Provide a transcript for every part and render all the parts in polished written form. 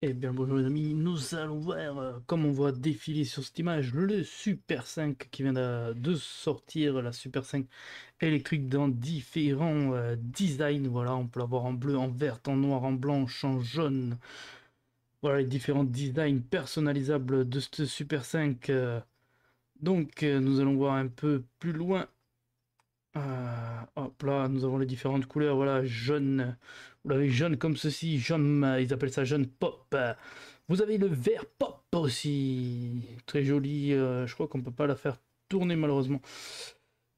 Eh bien bonjour les amis, nous allons voir, comme on voit défiler sur cette image, le Super 5 qui vient de sortir, la Super 5 électrique dans différents designs. Voilà, on peut l'avoir en bleu, en vert, en noir, en blanche, en jaune. Voilà les différents designs personnalisables de ce Super 5. Nous allons voir un peu plus loin. Hop là, nous avons les différentes couleurs. Voilà, jaune. Vous l'avez jaune comme ceci, jaune, ils appellent ça jaune pop. Vous avez le vert pop aussi, très joli. Je crois qu'on peut pas la faire tourner malheureusement.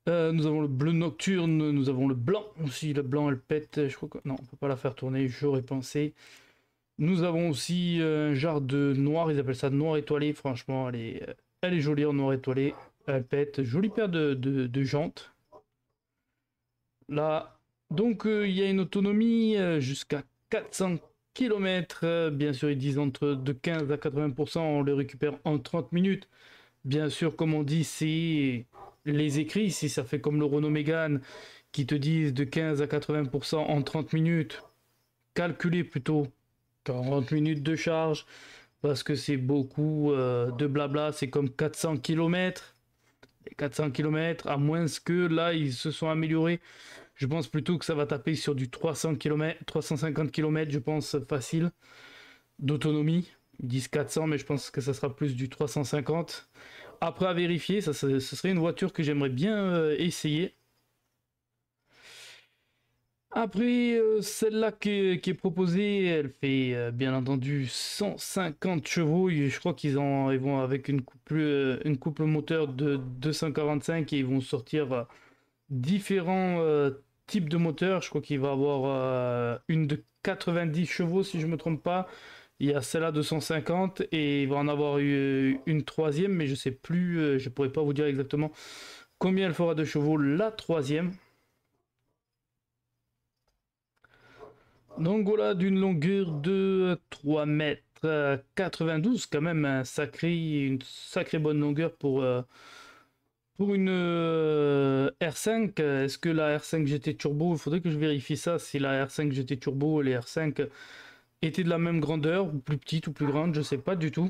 Nous avons le bleu nocturne, nous avons le blanc aussi. Le blanc, elle pète. Je crois que non, on peut pas la faire tourner. J'aurais pensé. Nous avons aussi un genre de noir. Ils appellent ça noir étoilé. Franchement, elle est jolie en noir étoilé. Elle pète. Jolie paire de jantes. Là, il y a une autonomie jusqu'à 400 km. Bien sûr, ils disent entre de 15 à 80%, on les récupère en 30 minutes. Bien sûr, comme on dit, c'est les écrits. Si ça fait comme le Renault Mégane qui te disent de 15 à 80% en 30 minutes, calculez plutôt 40 minutes de charge parce que c'est beaucoup de blabla. C'est comme 400 km. Les 400 km, à moins que là, ils se sont améliorés. Je pense plutôt que ça va taper sur du 300 km, 350 km, je pense, facile, d'autonomie. Ils disent 400, mais je pense que ça sera plus du 350. Après, à vérifier, ce serait une voiture que j'aimerais bien essayer. Après, celle-là qui est proposée, elle fait bien entendu 150 chevaux. Et je crois ils vont avec une couple moteur de 245 et ils vont sortir différents types de moteurs. Je crois qu'il va avoir une de 90 chevaux si je me trompe pas. Il y a celle-là de 150 et il va en avoir une troisième, mais je sais plus, je pourrais pas vous dire exactement combien elle fera de chevaux la troisième. Donc voilà, d'une longueur de 3 mètres 92, quand même une sacrée bonne longueur pour une R5. Est-ce que la R5 GT Turbo, il faudrait que je vérifie ça, si la R5 GT Turbo et les R5 étaient de la même grandeur, ou plus petite ou plus grande, je sais pas du tout.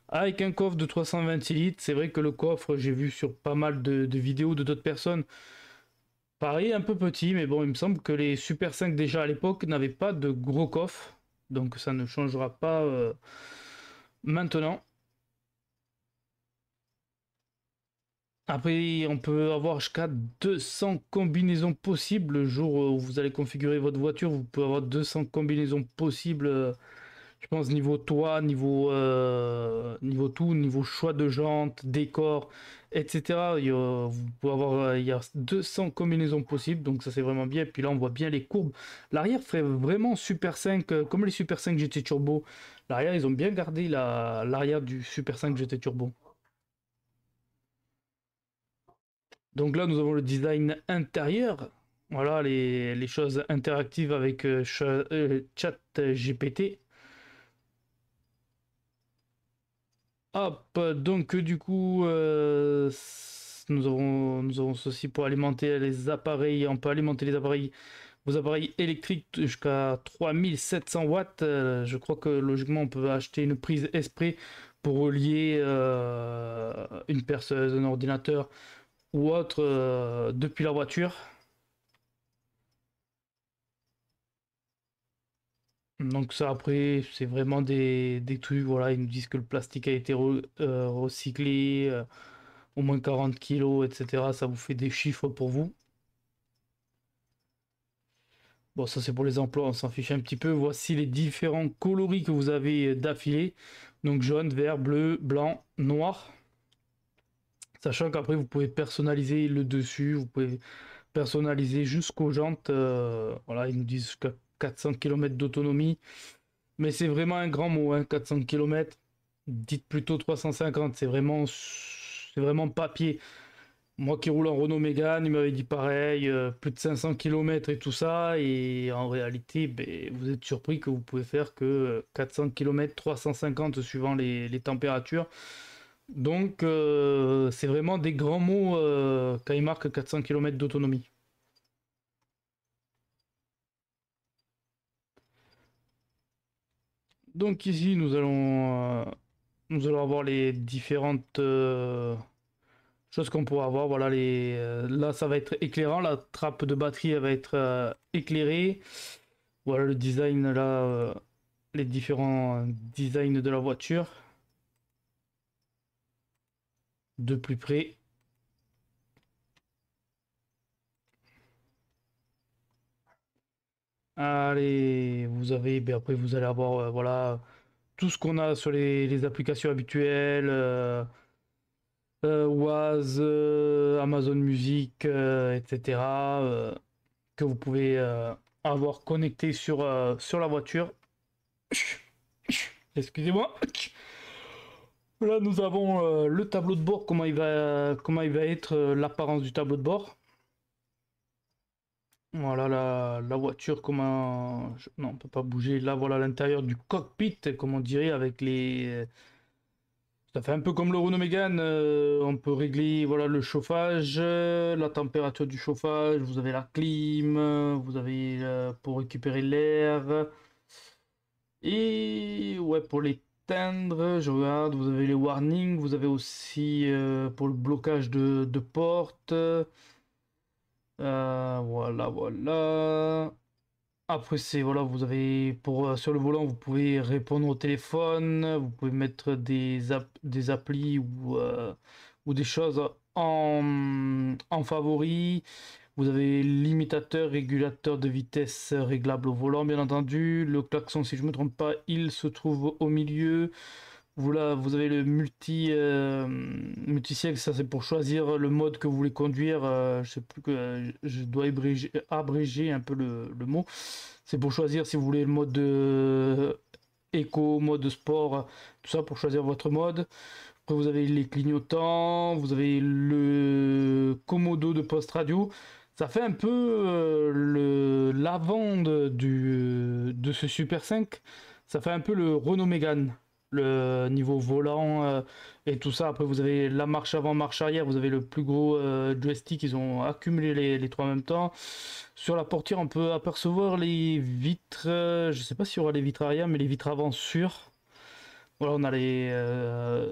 Avec un coffre de 326 litres, c'est vrai que le coffre, j'ai vu sur pas mal de vidéos de d'autres personnes, pareil, un peu petit, mais bon, il me semble que les Super 5 déjà à l'époque n'avaient pas de gros coffre, donc ça ne changera pas maintenant. Après, on peut avoir jusqu'à 200 combinaisons possibles. Le jour où vous allez configurer votre voiture, vous pouvez avoir 200 combinaisons possibles. Je pense niveau toit, niveau tout, niveau choix de jantes, décor, etc. Vous pouvez avoir, il y a 200 combinaisons possibles, donc ça c'est vraiment bien. Et puis là, on voit bien les courbes. L'arrière ferait vraiment Super 5, comme les Super 5 GT Turbo. L'arrière, ils ont bien gardé l'arrière du Super 5 GT Turbo. Donc là, nous avons le design intérieur. Voilà les choses interactives avec chat GPT. Hop, donc du coup, nous avons ceci pour alimenter les appareils. On peut alimenter les appareils, vos appareils électriques jusqu'à 3700 watts. Je crois que logiquement, on peut acheter une prise exprès pour relier une perceuse, un ordinateur ou autre depuis la voiture. Donc ça après c'est vraiment des trucs, voilà, ils nous disent que le plastique a été recyclé, au moins 40 kilos, etc. Ça vous fait des chiffres pour vous. Bon, ça c'est pour les emplois, on s'en fiche un petit peu. Voici les différents coloris que vous avez d'affilée. Donc jaune, vert, bleu, blanc, noir. Sachant qu'après vous pouvez personnaliser le dessus, vous pouvez personnaliser jusqu'aux jantes. Voilà, ils nous disent jusqu'à 400 km d'autonomie. Mais c'est vraiment un grand mot, hein, 400 km. Dites plutôt 350, c'est vraiment papier. Moi qui roule en Renault Mégane, il m'avait dit pareil, plus de 500 km et tout ça. Et en réalité, ben, vous êtes surpris que vous pouvez faire que 400 km, 350 suivant les températures. C'est vraiment des grands mots quand il marque 400 km d'autonomie. Donc ici, nous allons avoir les différentes choses qu'on pourra avoir. Voilà, là, ça va être éclairant. La trappe de batterie, elle va être éclairée. Voilà le design là, les différents designs de la voiture de plus près. Allez, ben après vous allez avoir voilà tout ce qu'on a sur les applications habituelles, Waz, Amazon Music, etc. Que vous pouvez avoir connecté sur la voiture. Excusez-moi. Là, nous avons le tableau de bord, comment il va être l'apparence du tableau de bord. Voilà la voiture, non, on peut pas bouger. Là, voilà l'intérieur du cockpit, comme on dirait, avec les... Ça fait un peu comme le Renault Mégane. On peut régler voilà, le chauffage, la température du chauffage. Vous avez la clim, vous avez pour récupérer l'air. Et ouais, pour l'éteindre, je regarde, vous avez les warnings. Vous avez aussi pour le blocage de portes. Voilà, voilà. Après, c'est voilà, vous avez sur le volant, vous pouvez répondre au téléphone, vous pouvez mettre des applis ou des choses en favori. Vous avez limitateur, régulateur de vitesse réglable au volant, bien entendu. Le klaxon, si je ne me trompe pas, il se trouve au milieu. Vous avez le multi-siècle, ça c'est pour choisir le mode que vous voulez conduire. Je sais plus que je dois abréger un peu le mot. C'est pour choisir si vous voulez le mode de éco, mode sport, tout ça pour choisir votre mode. Après vous avez les clignotants, vous avez le commodo de poste radio. Ça fait un peu l'avant de ce Super 5. Ça fait un peu le Renault Mégane, le niveau volant et tout ça. Après, vous avez la marche avant, marche arrière. Vous avez le plus gros joystick. Ils ont accumulé les trois en même temps. Sur la portière, on peut apercevoir les vitres. Je sais pas s'il y aura les vitres arrière, mais les vitres avant sûres. Voilà, on a les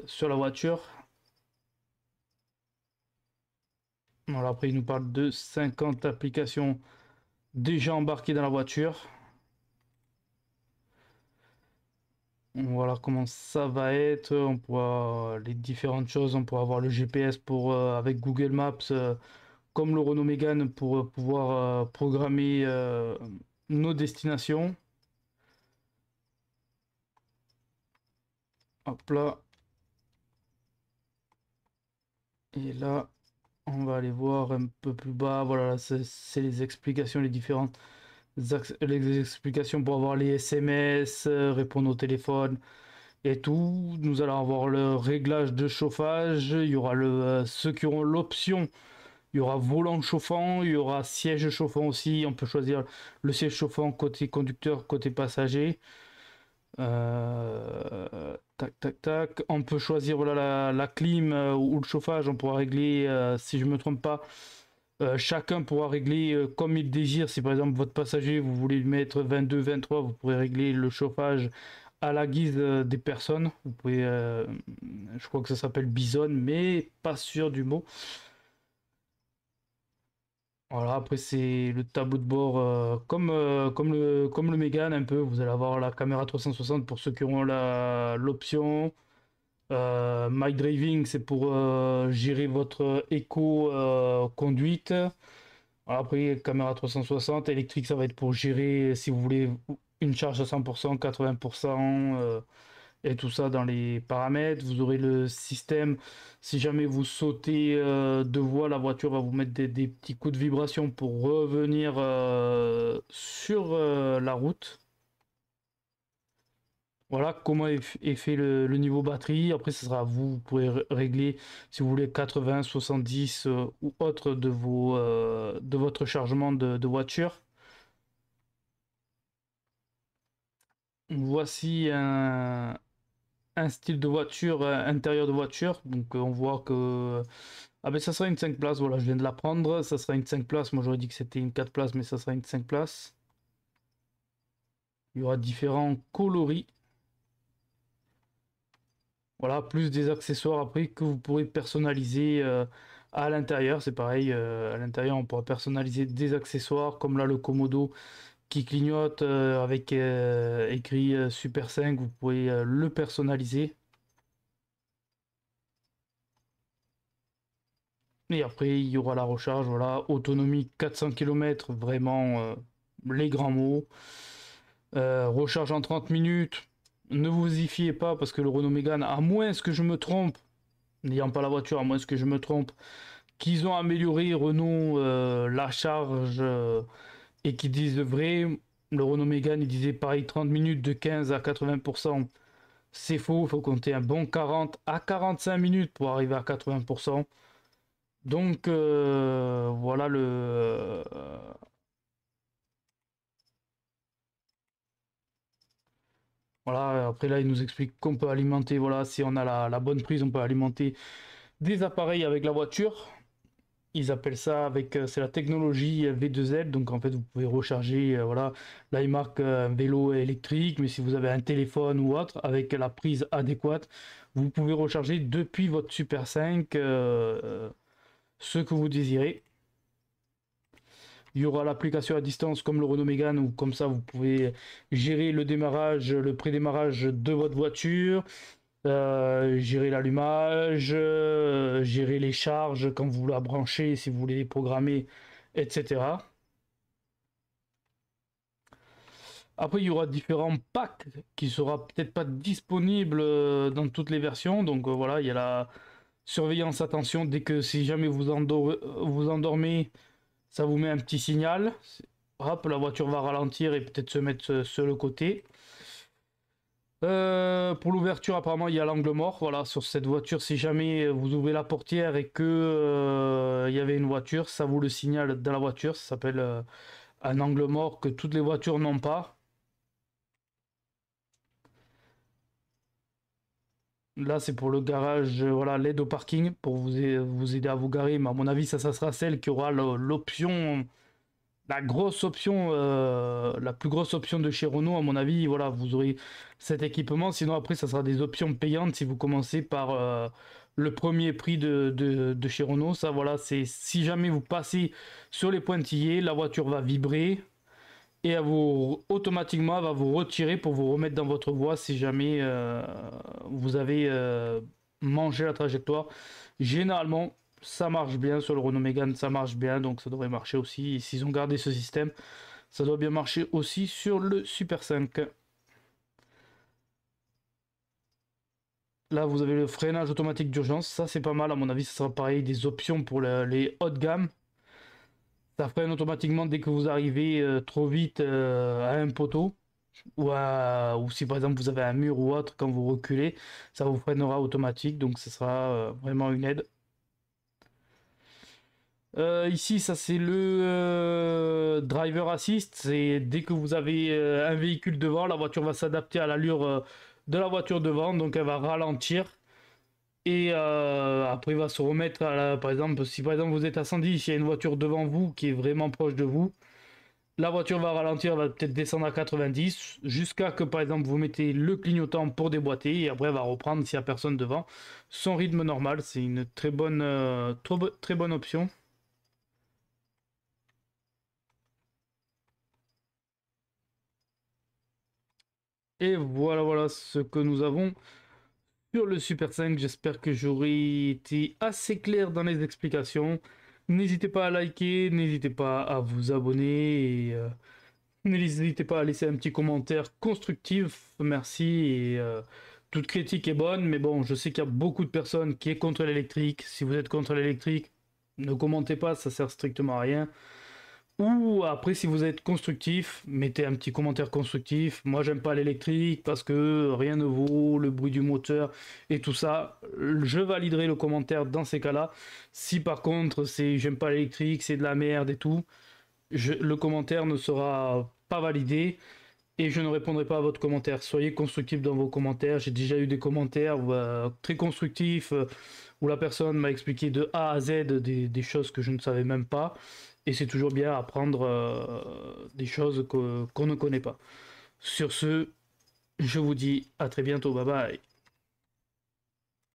sur la voiture. Voilà, après, il nous parle de 50 applications déjà embarquées dans la voiture. Voilà comment ça va être. On pourra les différentes choses. On pourra avoir le GPS avec Google Maps, comme le Renault Mégane, pour pouvoir programmer nos destinations. Hop là. Et là, on va aller voir un peu plus bas. Voilà, c'est les explications, les différentes les explications pour avoir les SMS, répondre au téléphone et tout. Nous allons avoir le réglage de chauffage. Il y aura ceux qui auront l'option. Il y aura volant chauffant, il y aura siège chauffant aussi. On peut choisir le siège chauffant côté conducteur, côté passager. Tac, tac, tac. On peut choisir voilà, la clim ou le chauffage. On pourra régler, si je ne me trompe pas, chacun pourra régler comme il désire. Si par exemple votre passager, vous voulez lui mettre 22, 23, vous pourrez régler le chauffage à la guise des personnes. Vous pouvez, je crois que ça s'appelle Bison, mais pas sûr du mot. Voilà, après c'est le tableau de bord comme le Mégane un peu. Vous allez avoir la caméra 360 pour ceux qui auront l'option. My Driving, c'est pour gérer votre éco-conduite. Après, caméra 360, électrique, ça va être pour gérer si vous voulez une charge à 100%, 80%, et tout ça dans les paramètres. Vous aurez le système, si jamais vous sautez de voie, la voiture va vous mettre des petits coups de vibration pour revenir sur la route. Voilà comment est fait le niveau batterie. Après, ce sera à vous. Vous pourrez régler si vous voulez 80, 70 ou autre de votre chargement de voiture. Voici un style de voiture, intérieur de voiture. Donc, on voit que. Ah, ben ça sera une 5 places. Voilà, je viens de l'apprendre. Ça sera une 5 places. Moi, j'aurais dit que c'était une 4 places, mais ça sera une 5 places. Il y aura différents coloris. Voilà, plus des accessoires après que vous pourrez personnaliser à l'intérieur. C'est pareil, à l'intérieur, on pourra personnaliser des accessoires comme là le Komodo qui clignote avec écrit Super 5. Vous pouvez le personnaliser. Et après, il y aura la recharge, voilà, autonomie 400 km, vraiment les grands mots. Recharge en 30 minutes, ne vous y fiez pas parce que le Renault Mégane, à moins que je me trompe, n'ayant pas la voiture, à moins que je me trompe, qu'ils ont amélioré Renault la charge et qu'ils disent vrai, le Renault Mégane, il disait pareil 30 minutes de 15 à 80%. C'est faux, il faut compter un bon 40 à 45 minutes pour arriver à 80%. Donc voilà voilà, après là il nous explique qu'on peut alimenter, voilà, si on a la bonne prise, on peut alimenter des appareils avec la voiture. Ils appellent ça avec, c'est la technologie V2L, donc en fait vous pouvez recharger, voilà, là il marque un vélo électrique, mais si vous avez un téléphone ou autre, avec la prise adéquate, vous pouvez recharger depuis votre Super 5 ce que vous désirez. Il y aura l'application à distance comme le Renault Mégane, où comme ça vous pouvez gérer le démarrage, le pré-démarrage de votre voiture, gérer l'allumage, gérer les charges quand vous la branchez, si vous voulez les programmer, etc. Après, il y aura différents packs qui sera peut-être pas disponibles dans toutes les versions. Donc voilà, il y a la surveillance attention dès que si jamais vous endormez, ça vous met un petit signal. Hop, la voiture va ralentir et peut-être se mettre sur le côté. Pour l'ouverture, apparemment, il y a l'angle mort. Voilà, sur cette voiture, si jamais vous ouvrez la portière et que il y avait une voiture, ça vous le signale dans la voiture. Ça s'appelle un angle mort que toutes les voitures n'ont pas. Là, c'est pour le garage, voilà, l'aide au parking pour vous aider à vous garer. Mais à mon avis, ça sera celle qui aura l'option, la grosse option, la plus grosse option de chez Renault. À mon avis, voilà, vous aurez cet équipement. Sinon, après, ça sera des options payantes si vous commencez par le premier prix de chez Renault. Ça, voilà, c'est si jamais vous passez sur les pointillés, la voiture va vibrer et automatiquement elle va vous retirer pour vous remettre dans votre voie si jamais vous avez mangé la trajectoire. Généralement, ça marche bien sur le Renault Mégane, ça marche bien, donc ça devrait marcher aussi. Et s'ils ont gardé ce système, ça doit bien marcher aussi sur le Super 5. Là, vous avez le freinage automatique d'urgence, ça c'est pas mal, à mon avis, ça sera pareil, des options pour les haut de gamme. Ça freine automatiquement dès que vous arrivez trop vite à un poteau. Ou si par exemple vous avez un mur ou autre, quand vous reculez, ça vous freinera automatique, donc ce sera vraiment une aide. Ici, ça c'est le driver assist, c'est dès que vous avez un véhicule devant, la voiture va s'adapter à l'allure de la voiture devant, donc elle va ralentir. Et après, il va se remettre par exemple, si par exemple vous êtes à 110, il y a une voiture devant vous qui est vraiment proche de vous, la voiture va ralentir, va peut-être descendre à 90 jusqu'à que par exemple vous mettez le clignotant pour déboîter et après elle va reprendre s'il n'y a personne devant son rythme normal. C'est une très bonne option. Et voilà ce que nous avons sur le Super 5. J'espère que j'aurai été assez clair dans les explications. N'hésitez pas à liker, n'hésitez pas à vous abonner et n'hésitez pas à laisser un petit commentaire constructif, merci. Et toute critique est bonne, mais bon, je sais qu'il y a beaucoup de personnes qui sont contre l'électrique. Si vous êtes contre l'électrique, ne commentez pas, ça sert strictement à rien. Ou après, si vous êtes constructif, mettez un petit commentaire constructif. Moi, j'aime pas l'électrique parce que rien ne vaut le bruit du moteur et tout ça. Je validerai le commentaire dans ces cas-là. Si par contre, c'est j'aime pas l'électrique, c'est de la merde et tout, le commentaire ne sera pas validé et je ne répondrai pas à votre commentaire. Soyez constructif dans vos commentaires. J'ai déjà eu des commentaires très constructifs où la personne m'a expliqué de A à Z des choses que je ne savais même pas. Et c'est toujours bien apprendre des choses qu'on ne connaît pas. Sur ce, je vous dis à très bientôt. Bye bye.